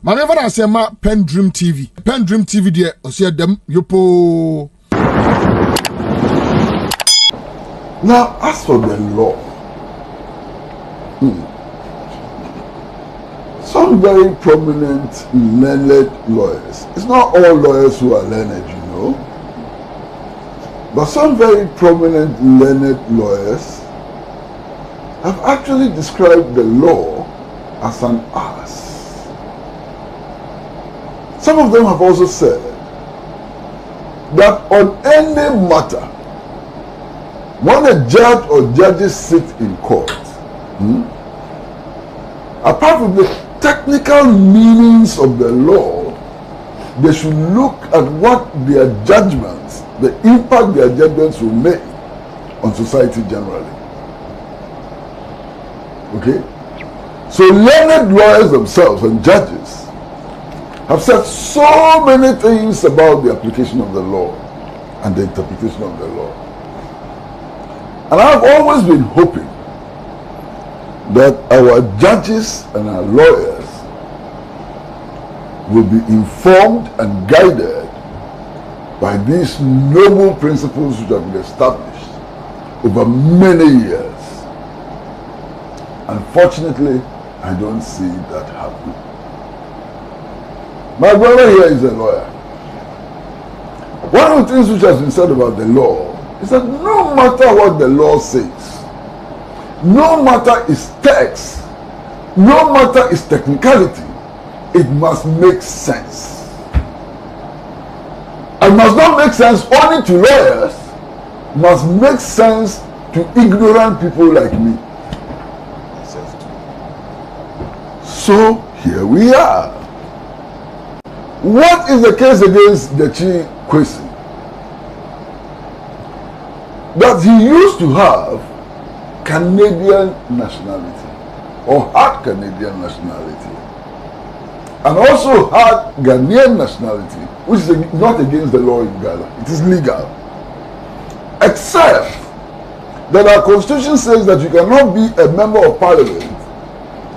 Maneva na say ma PENDREAM TV. PENDREAM TV there osia dem yopo. Now, as for the law, some very prominent learned lawyers, it's not all lawyers who are learned, you know, but some very prominent learned lawyers have actually described the law as an arse. Some of them have also said that on any matter, when a judge or judges sit in court, apart from the technical meanings of the law, they should look at what their judgments, the impact their judgments will make on society generally. Okay? So learned lawyers themselves and judges have said so many things about the application of the law and the interpretation of the law. And I've always been hoping that our judges and our lawyers will be informed and guided by these noble principles which have been established over many years. Unfortunately, I don't see that happening. My brother here is a lawyer. One of the things which has been said about the law is that no matter what the law says, no matter its text, no matter its technicality, it must make sense. It must not make sense only to lawyers, it must make sense to ignorant people like me. So here we are. What is the case against the Chief Kwasi? That he used to have Canadian nationality, or had Canadian nationality, and also had Ghanaian nationality, which is not against the law in Ghana. It is legal. Except that our constitution says that you cannot be a member of parliament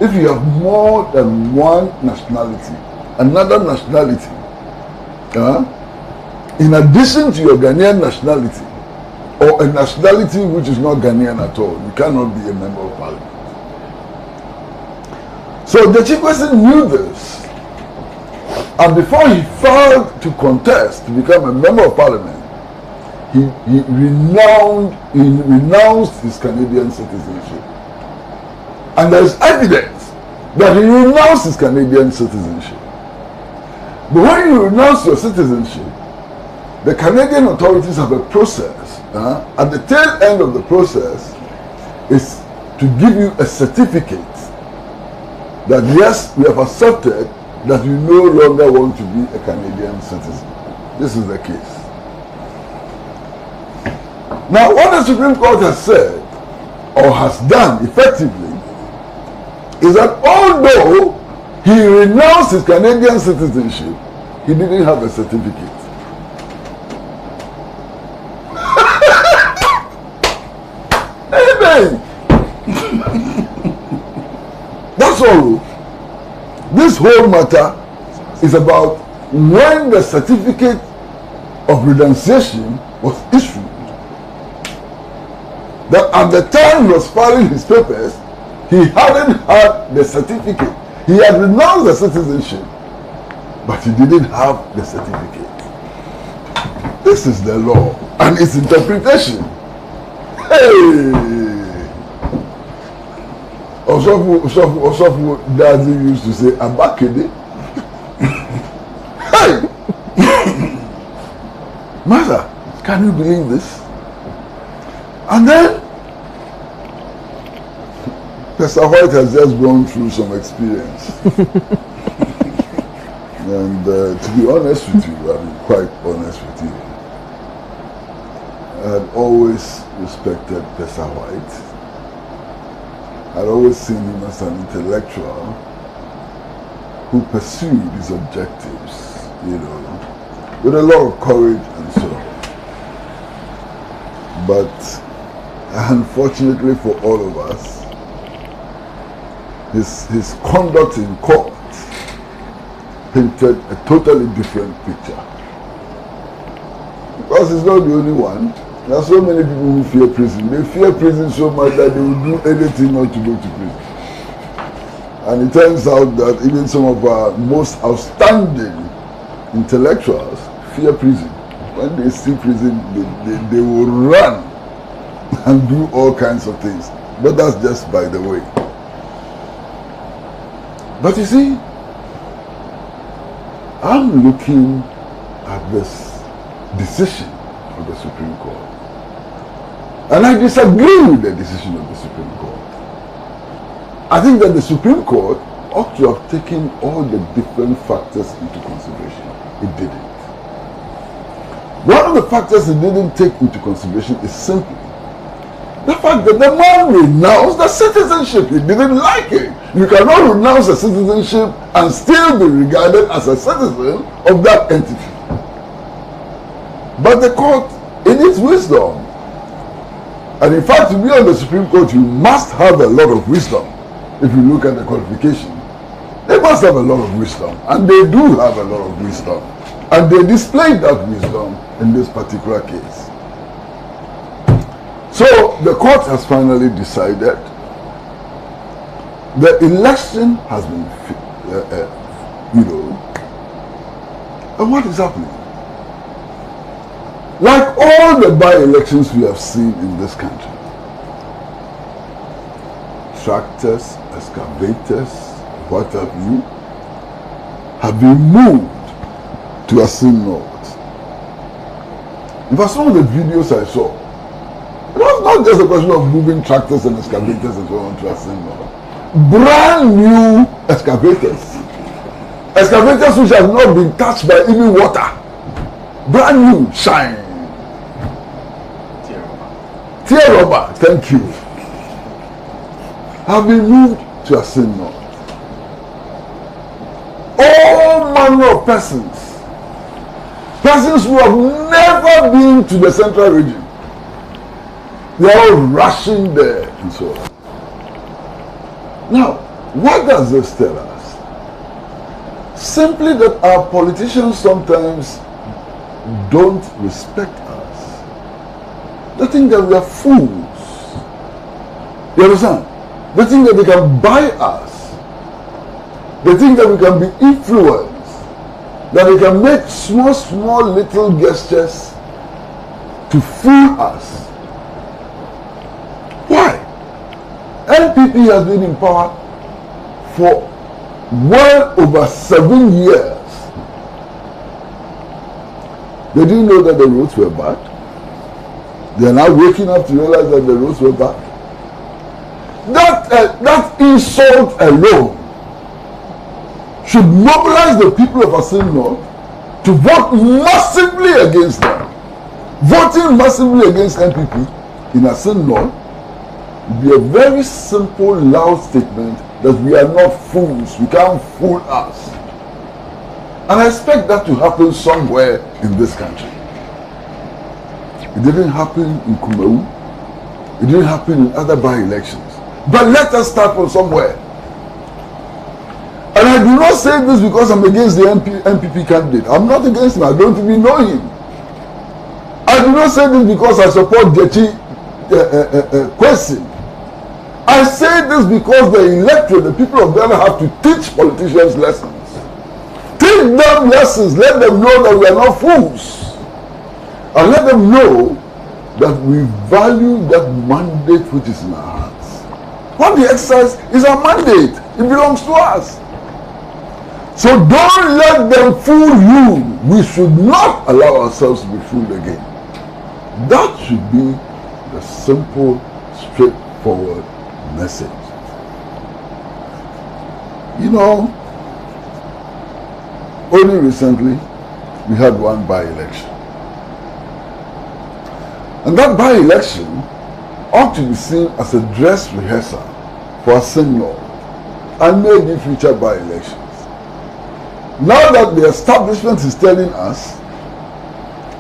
if you have more than one nationality, another nationality, in addition to your Ghanaian nationality, or a nationality which is not Ghanaian at all. You cannot be a member of parliament. So the Chief Kwasi knew this, and before he filed to contest to become a member of parliament, he renounced his Canadian citizenship. And there is evidence that he renounced his Canadian citizenship. But when you renounce your citizenship, the Canadian authorities have a process. At the tail end of the process is to give you a certificate that yes, we have accepted that you no longer want to be a Canadian citizen. This is the case. Now, what the Supreme Court has said or has done effectively is that although he renounced his Canadian citizenship, he didn't have a certificate. Amen. That's all. This whole matter is about when the certificate of renunciation was issued. That at the time he was filing his papers, he hadn't had the certificate. He had renounced the citizenship, but he didn't have the certificate. This is the law and its interpretation. Hey! Osofu Daddy used to say, Abakede. Hey! Mother, can you believe this? And then, Pastor White has just gone through some experience. And to be honest with you, I'm quite honest with you. I had always respected Pastor White. I'd always seen him as an intellectual who pursued his objectives, you know, with a lot of courage and so on. But unfortunately for all of us, his conduct in court painted a totally different picture. Because it's not the only one. There are so many people who fear prison. They fear prison so much that they will do anything not to go to prison. And it turns out that even some of our most outstanding intellectuals fear prison. When they see prison, they will run and do all kinds of things. But that's just by the way. But you see, I'm looking at this decision of the Supreme Court. And I disagree with the decision of the Supreme Court. I think that the Supreme Court ought to have taken all the different factors into consideration. It didn't. One of the factors it didn't take into consideration is simply the fact that the man renounced the citizenship. He didn't like it. You cannot renounce a citizenship and still be regarded as a citizen of that entity. But the court, in its wisdom, and in fact, to be on the Supreme Court, you must have a lot of wisdom. If you look at the qualification, they must have a lot of wisdom, and they do have a lot of wisdom, and they displayed that wisdom in this particular case. So the court has finally decided the election has been, and what is happening? Like all the by-elections we have seen in this country, tractors, excavators, what have you, have been moved to Assin North. In fact, some of the videos I saw, it was not just a question of moving tractors and excavators and so on to Assin North. Brand new excavators. Excavators which have not been touched by even water. Brand new, shine. Tear rubber, thank you. Have been moved to Assin North. All manner of persons who have never been to the central region, they are all rushing there and so on. Now, what does this tell us? Simply that our politicians sometimes don't respect us. They think that we are fools. You understand? They think that they can buy us. They think that we can be influenced. That they can make small little gestures to fool us. Why? NPP has been in power for well over 7 years. They didn't know that the roads were bad. They are now waking up to realize that the roads were bad. That insult alone should mobilize the people of Assin North to vote massively against them. Voting massively against NPP in Assin North would be a very simple, loud statement that we are not fools. We can't fool us. And I expect that to happen somewhere in this country. It didn't happen in Kumawu. It didn't happen in other by-elections. But let us start from somewhere. And I do not say this because I'm against the NPP candidate. I'm not against him. I don't even know him. I do not say this because I support Kwasi. I say this because the electorate, the people of Ghana, have to teach politicians lessons. Teach them lessons. Let them know that we are not fools. And let them know that we value that mandate which is in our hands. What we exercise is our mandate. It belongs to us. So don't let them fool you. We should not allow ourselves to be fooled again. That should be the simple, straightforward message. You know, only recently we had one by-election. And that by-election ought to be seen as a dress rehearsal for Assin North and maybe future by-elections. Now that the establishment is telling us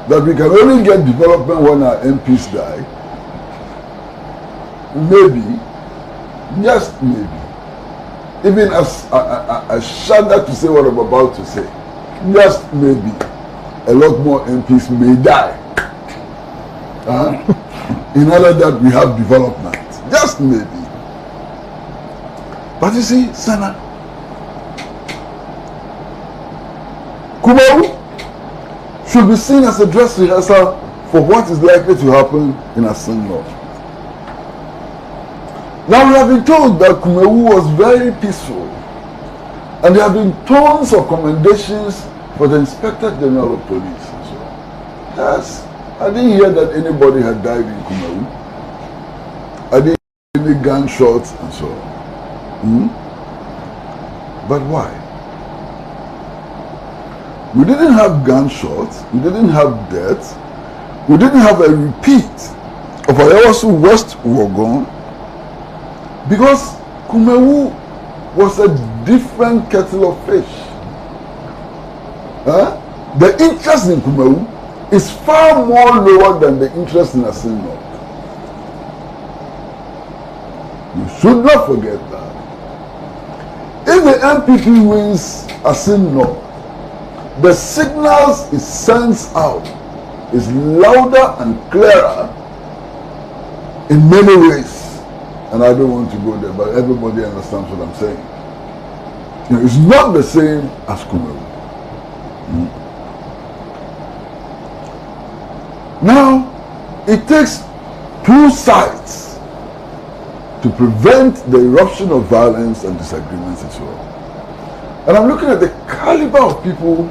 that we can only get development when our MPs die, maybe, just maybe, even as I shudder to say what I'm about to say, just maybe a lot more MPs may die in order that we have development. Just maybe. But you see, Sana, Kumawu should be seen as a dress rehearsal for what is likely to happen in Assin North. Now we have been told that Kumawu was very peaceful, and there have been tons of commendations for the Inspector General of Police as well. Yes, I didn't hear that anybody had died in Kumawu. I didn't hear any gunshots and so on. But why? We didn't have gunshots, we didn't have deaths, we didn't have a repeat of Ayawasu West Wagon, because Kumawu was a different kettle of fish. The interest in Kumawu is far more lower than the interest in Assin North. You should not forget that. If the MPP wins Assin North, the signals it sends out is louder and clearer in many ways. And I don't want to go there, but everybody understands what I'm saying. You know, it's not the same as Kumawu. Now, it takes two sides to prevent the eruption of violence and disagreements and so on. And I'm looking at the caliber of people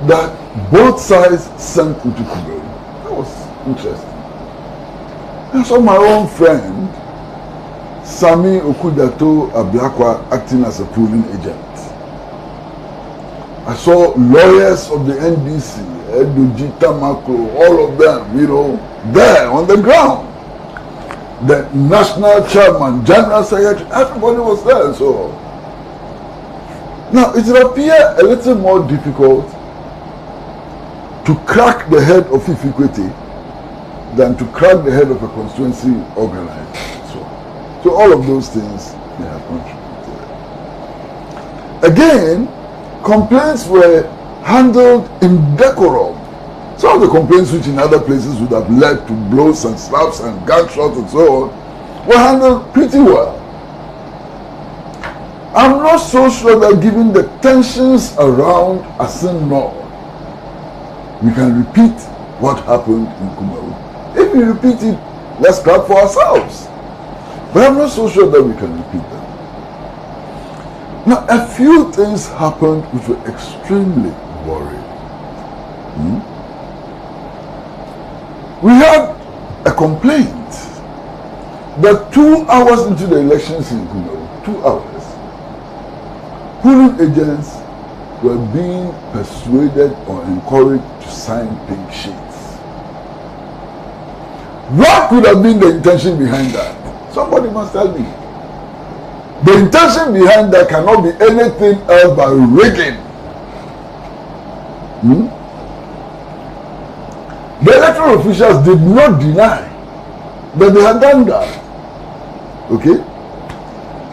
that both sides sent into Kumawu. That was interesting. I saw my own friend, Sami Okudato Ablakwa, acting as a pooling agent. I saw lawyers of the NDC, Eduji Tamako, all of them, you know, there on the ground. The national chairman, general secretary, everybody was there. So now it will appear a little more difficult to crack the head of Ifikwete than to crack the head of a constituency organizer. So all of those things may have contributed. Again, complaints were handled in decorum. Some of the complaints which in other places would have led to blows and slaps and gunshots and so on were handled pretty well. I'm not so sure that given the tensions around Assin North, we can repeat what happened in Kumawu. If we repeat it, let's clap for ourselves. But I'm not so sure that we can repeat them. Now, a few things happened which were extremely worrying. We had a complaint that 2 hours into the elections in Kumawu, 2 hours, polling agents were being persuaded or encouraged to sign pink sheets. What could have been the intention behind that? Somebody must tell me. The intention behind that cannot be anything else but rigging. The electoral officials did not deny that they had done that. Okay?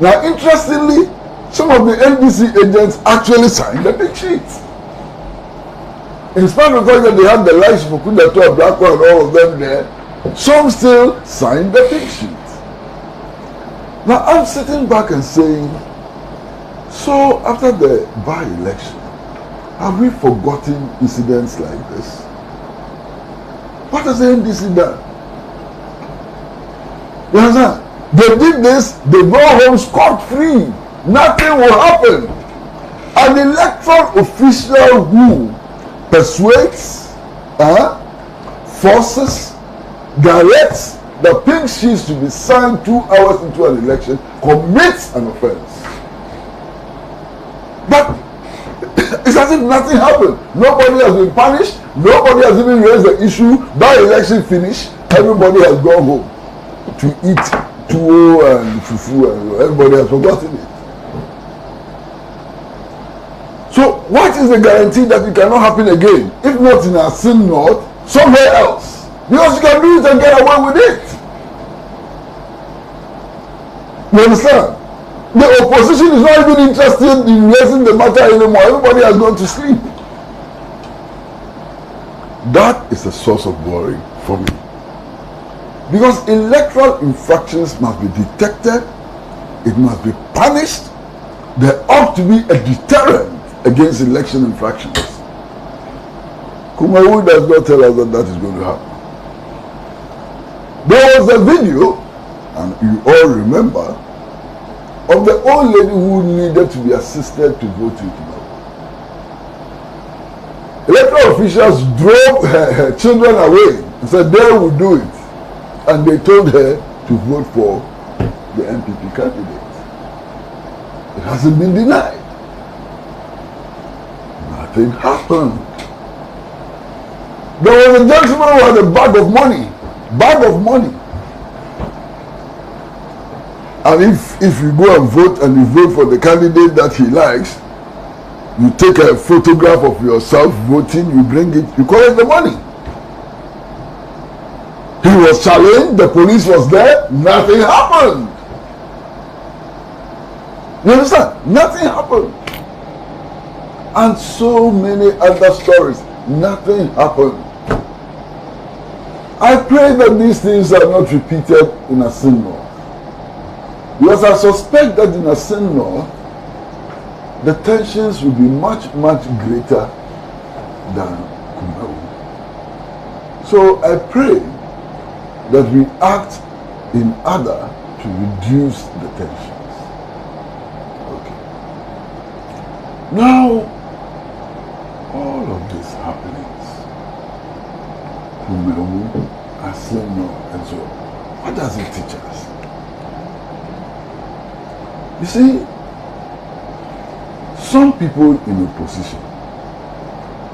Now, interestingly, some of the NDC agents actually signed the big sheets. In spite of the fact that they had the likes of Okudato, Blackwell, and all of them there, some still signed the big sheet. Now I'm sitting back and saying, so after the by-election, have we forgotten incidents like this? What has the NDC done? You understand? They did this, they go home scot-free. Nothing will happen. An electoral official who persuades, forces, directs the pink sheets to be signed 2 hours into an election commits an offense. But it's as if nothing happened. Nobody has been punished. Nobody has even raised the issue. By election finish, everybody has gone home to eat tuwo and fufu, and everybody has forgotten it. So what is the guarantee that it cannot happen again? If not in Assin North, somewhere else. Because you can do it and get away with it. You understand? The opposition is not even interested in raising the matter anymore. Everybody has gone to sleep. That is a source of worry for me. Because electoral infractions must be detected, it must be punished. There ought to be a deterrent against election infractions. Kumawu does not tell us that that is going to happen. There was a video, and you all remember, of the old lady who needed to be assisted to vote in Kumawu. Electoral officials drove her children away and said they would do it. And they told her to vote for the NPP candidate. It hasn't been denied. Nothing happened. There was a gentleman who had a bag of money. And if you go and vote and you vote for the candidate that he likes, you take a photograph of yourself voting, you bring it, you collect the money. He was challenged, the police was there, nothing happened. You understand? Nothing happened. And so many other stories, nothing happened. I pray that these things are not repeated in Assin North. Because I suspect that in Assin North, the tensions will be much, much greater than Kumawu. So I pray that we act in order to reduce the tensions. Okay. Now, all of these happenings, Kumawu, Assin North, and so on, what does it teach us? You see, some people in opposition,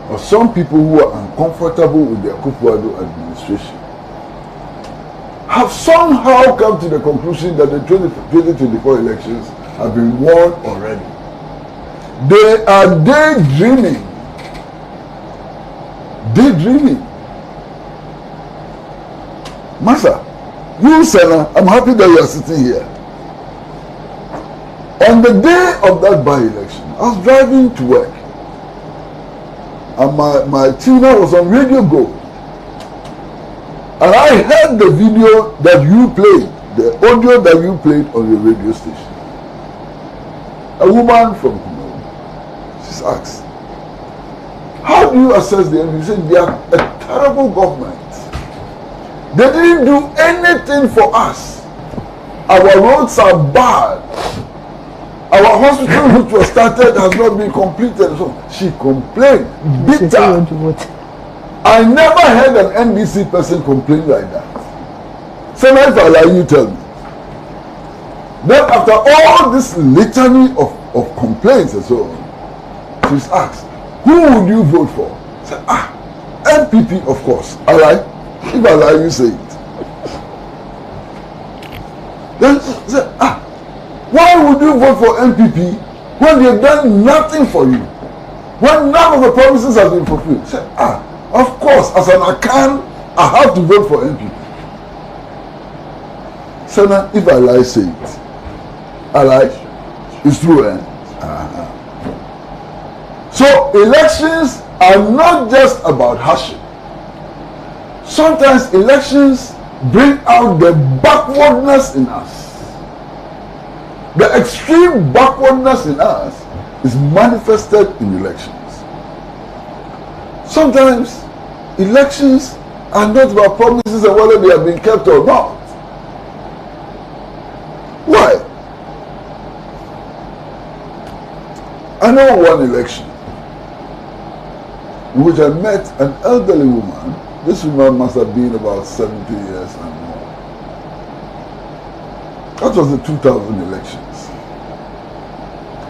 or some people who are uncomfortable with the Akufo-Addo administration, have somehow come to the conclusion that the 2024 elections have been won already. They are daydreaming. Master, you, Senna, I'm happy that you are sitting here. On the day of that by-election, I was driving to work, and my tuner was on Radio Go. And I heard the video that you played, the audio that you played on your radio station. A woman from Kumawu, she's asked, how do you assess the enemy? She said, they are a terrible government. They didn't do anything for us. Our roads are bad. Our hospital which was started has not been completed. So she complained, bitter. I never heard an NDC person complain like that. So now if I lie, you tell me. Then after all this litany of complaints and so on, she's asked, who would you vote for? I said, NPP, of course. I lie. If I lie, you say it. Then she said, why would you vote for NPP when they've done nothing for you? When none of the promises have been fulfilled? She said, of course, as an Akan, I have to vote for NPP. So now, if I lie, say it. I lie. It's true, eh? So, elections are not just about hashing. Sometimes elections bring out the backwardness in us. The extreme backwardness in us is manifested in elections. Sometimes elections are not about promises and whether they have been kept or not. Why? I know one election in which I met an elderly woman. This woman must have been about 70 years and more. That was the 2000 elections.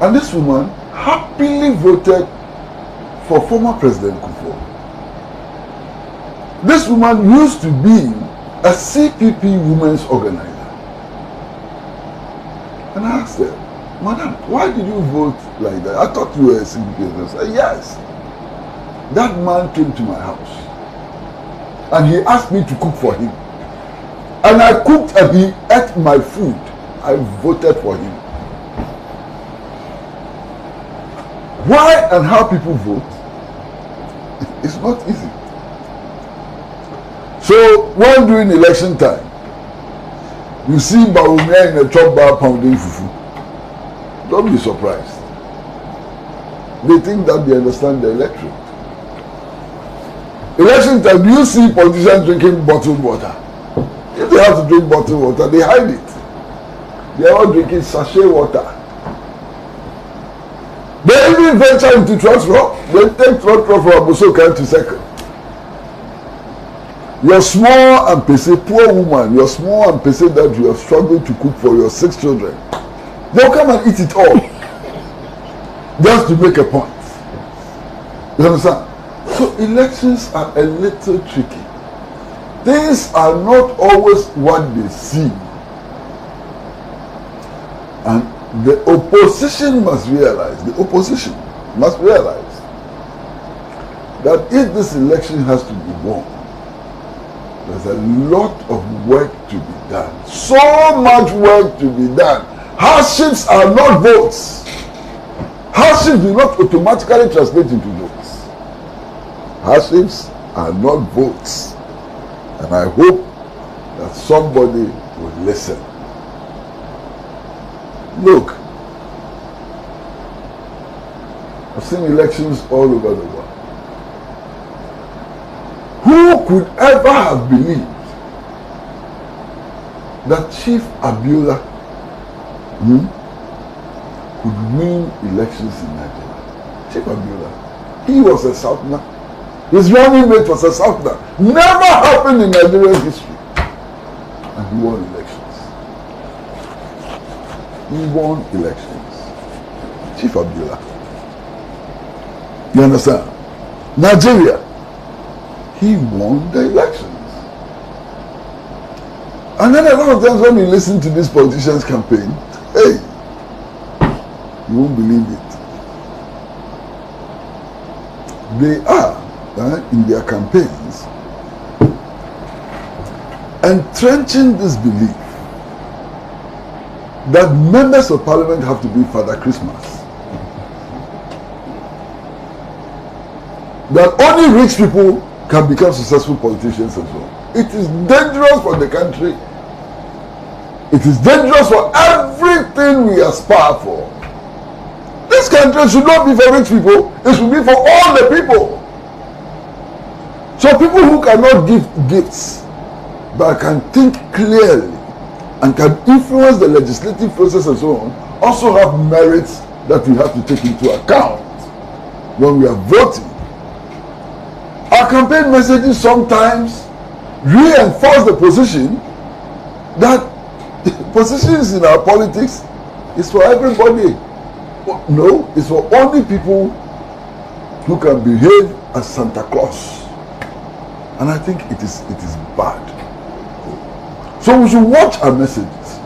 And this woman happily voted for former President Kufuor. This woman used to be a CPP women's organizer. And I asked her, Madam, why did you vote like that? I thought you were a CPP. I said, yes. That man came to my house and he asked me to cook for him. And I cooked and he ate my food. I voted for him. why and how people vote is not easy. So when during election time, you see Bawumia in a chop bar pounding fufu, don't be surprised. They think that they understand the electorate. Election time, do you see politicians drinking bottled water? If they have to drink bottled water, they hide it. They are all drinking sachet water. They even venture into trotro. They take trotro from Abusoka to second. You're small and pese, poor woman, you're small and pese that you have struggled to cook for your 6 children. They'll come and eat it all. Just to make a point. You understand? So elections are a little tricky. Things are not always what they seem. And the opposition must realize, that if this election has to be won, there's a lot of work to be done. So much work to be done. Hardships are not votes. Hardships do not automatically translate into votes. Hardships are not votes. And I hope that somebody will listen. Look, I've seen elections all over the world. Who could ever have believed that Chief Abiola could win elections in Nigeria? Chief Abiola, he was a Southerner. His running mate was a Southerner. Never happened in Nigerian history. And he won elections. He won elections. Chief Abiola. You understand? Nigeria. He won the elections. And then a lot of times when you listen to this politician's campaign, hey, you won't believe it. They are, in their campaigns, entrenching this belief that members of parliament have to be Father Christmas. That only rich people can become successful politicians as well. It is dangerous for the country. It is dangerous for everything we aspire for. This country should not be for rich people. It should be for all the people. So people who cannot give gifts but can think clearly and can influence the legislative process and so on also have merits that we have to take into account when we are voting. Our campaign messages sometimes reinforce the position that positions in our politics is for everybody. No, it's for only people who can behave as Santa Claus. And I think it is bad. So we should watch our messages.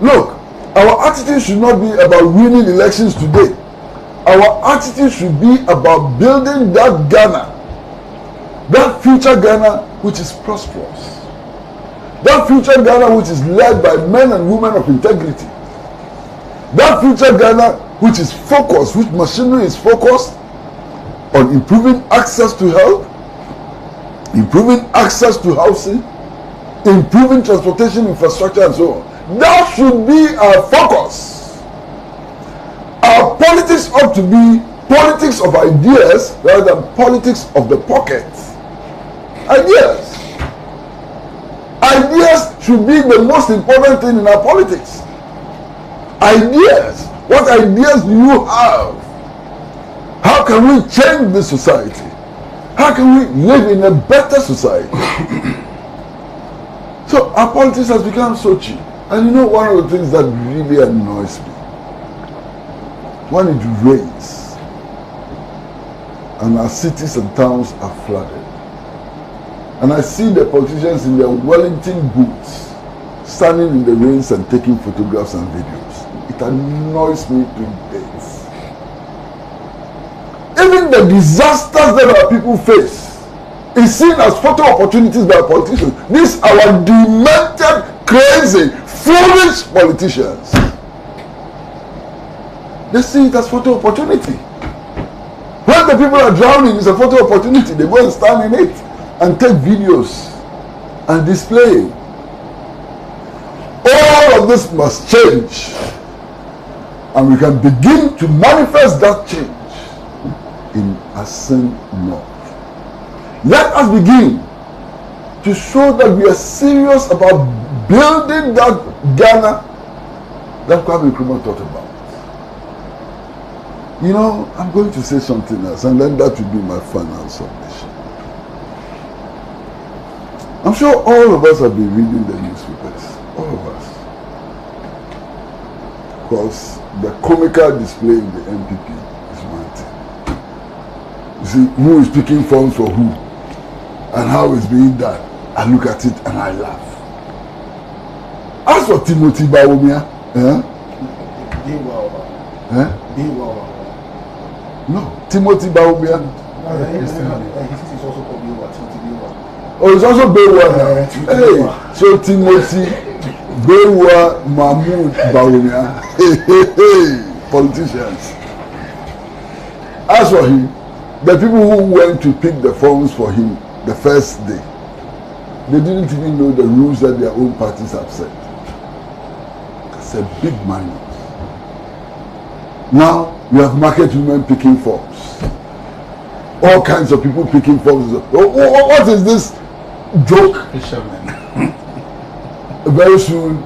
Look, our attitude should not be about winning elections today. Our attitude should be about building that Ghana, that future Ghana which is prosperous, that future Ghana which is led by men and women of integrity, that future Ghana which is focused, which machinery is focused on improving access to health, improving access to housing, improving transportation infrastructure and so on. That should be our focus. Our politics ought to be politics of ideas rather than politics of the pocket. Ideas. Ideas should be the most important thing in our politics. Ideas. What ideas do you have? How can we change this society? How can we live in a better society? So our politics has become so cheap. And you know, one of the things that really annoys me, when it rains and our cities and towns are flooded, and I see the politicians in their Wellington boots standing in the rains and taking photographs and videos, it annoys me to death. Even the disasters that our people face is seen as photo opportunities by politicians. These are our demented, crazy, foolish politicians. They see it as photo opportunity. the people are drowning, it's a photo opportunity. They go and stand in it and take videos and display. All of this must change. And we can begin to manifest that change in Assin North. Let us begin to show that we are serious about building that Ghana that Kwasi Nkrumah talked about. You know, I'm going to say something else, and then that will be my final submission. I'm sure all of us have been reading the newspapers. All of us. Because the comical display in the MPP is one thing. You see, who is picking funds for who? And how it's being done. I look at it and I laugh. As for Timothy Bawumia, no, Timothy Bawumia. Oh, it's also Bewa. Hey, so Timothy Bewa Mahmoud Bawumia. Hey, politicians. As for him, the people who went to pick the forms for him the first day, they didn't even know the rules that their own parties have set. It's a big minus. Now we have market women picking forms. All kinds of people picking forms. What is this joke? Very soon,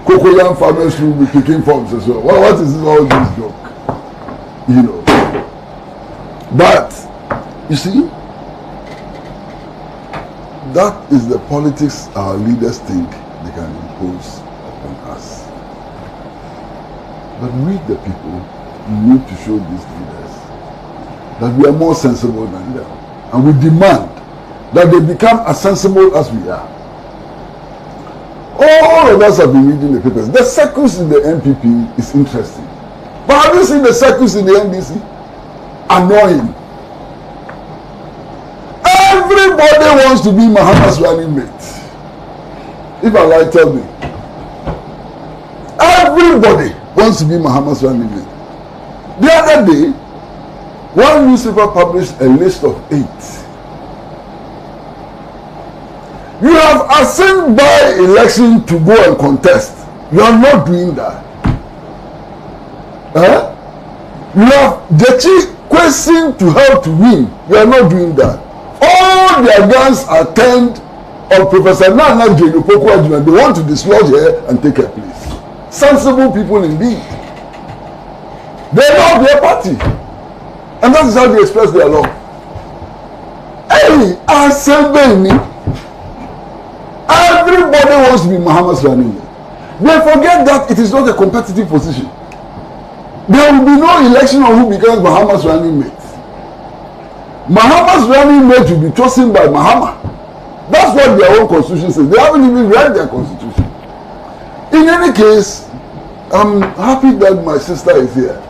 cocoyam farmers will be picking forms as well. What is this, all this joke? You know. But you see, that is the politics our leaders think they can impose upon us. But we, the people, need to show these leaders that we are more sensible than them. And we demand that they become as sensible as we are. All of us have been reading the papers. The circus in the NPP is interesting. But have you seen the circus in the NDC? Annoying. Everybody wants to be Mahama's running mate. If I lie, tell me. Everybody wants to be Mahama's running mate. The other day, one newspaper published a list of 8. You have Assin by election to go and contest. You are not doing that. You have Dechi Kwasi to help to win. You are not doing that. All their guns are turned on Professor Nana Jenopoku Adjuma. They want to dislodge her and take her place. Sensible people indeed. They love their party. And that is how they express their love. Hey, Assin. Everybody wants to be Mahama's running mate. They forget that it is not a competitive position. There will be no election on who becomes Mahama's running mate. Mahama's running mate will be chosen by Mahama. That's what their own constitution says. They haven't even read their constitution. In any case, I'm happy that my sister is here.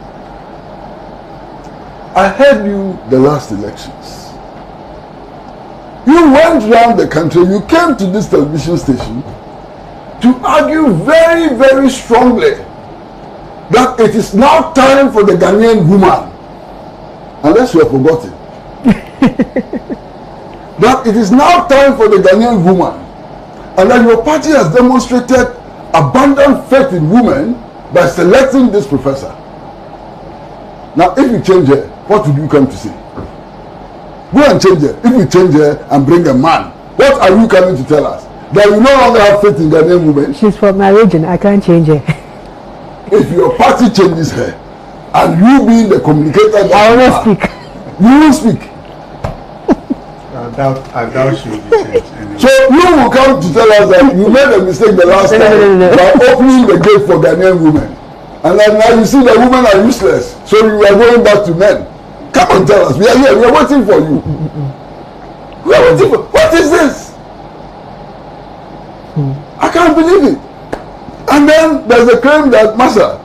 I heard you the last elections. You went around the country, you came to this television station to argue very, very strongly that it is now time for the Ghanaian woman, unless you have forgotten, that it is now time for the Ghanaian woman, and that your party has demonstrated abundant faith in women by selecting this professor. Now, if you change her, what would you come to say? Go and change her. If you change her and bring a man, what are you coming to tell us? That you no longer have faith in Ghanaian women? She's from my region. I can't change her. If your party changes her, and you being the communicator, I will speak. You will speak. I doubt she will be changed anyway. So you will come to tell us that you made a mistake the last time by opening the gate for Ghanaian women. And then now you see the women are useless. So you are going back to men. Come and tell us. We are here. We are waiting for you. We are waiting for. What is this? I can't believe it. And then there's a claim that Masha,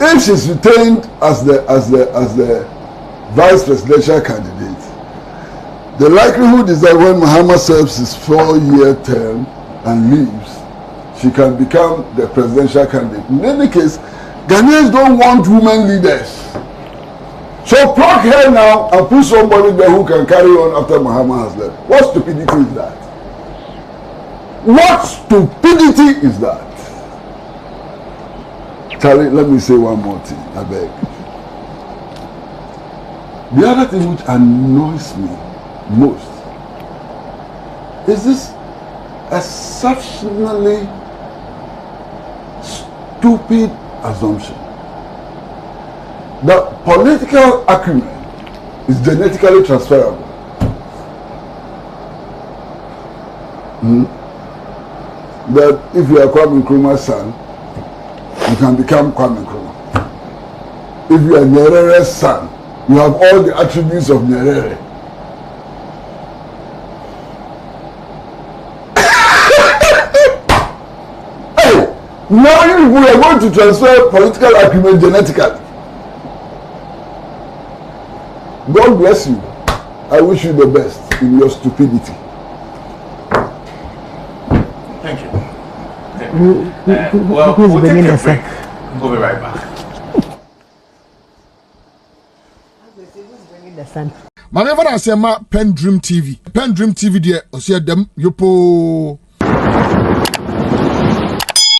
if she's retained as the vice presidential candidate, the likelihood is that when Mahama serves his 4-year term and leaves, she can become the presidential candidate. In any case, Ghanaians don't want women leaders. So pluck her now and put somebody there who can carry on after Muhammad has left. What stupidity is that? What stupidity is that? Charlie, let me say one more thing, I beg. The other thing which annoys me most is this exceptionally stupid assumption that political acumen is genetically transferable. That if you are Kwame Nkrumah's son, you can become Kwame Nkrumah. If you are Nyerere's son, you have all the attributes of Nyerere. Hey, now we are going to transfer political acumen genetically. God bless you. I wish you the best in your stupidity. Thank you. Well, we'll take a break. We'll be right back. My never say ma PENDREAM TV. PENDREAM TV there. Osia dem yopo.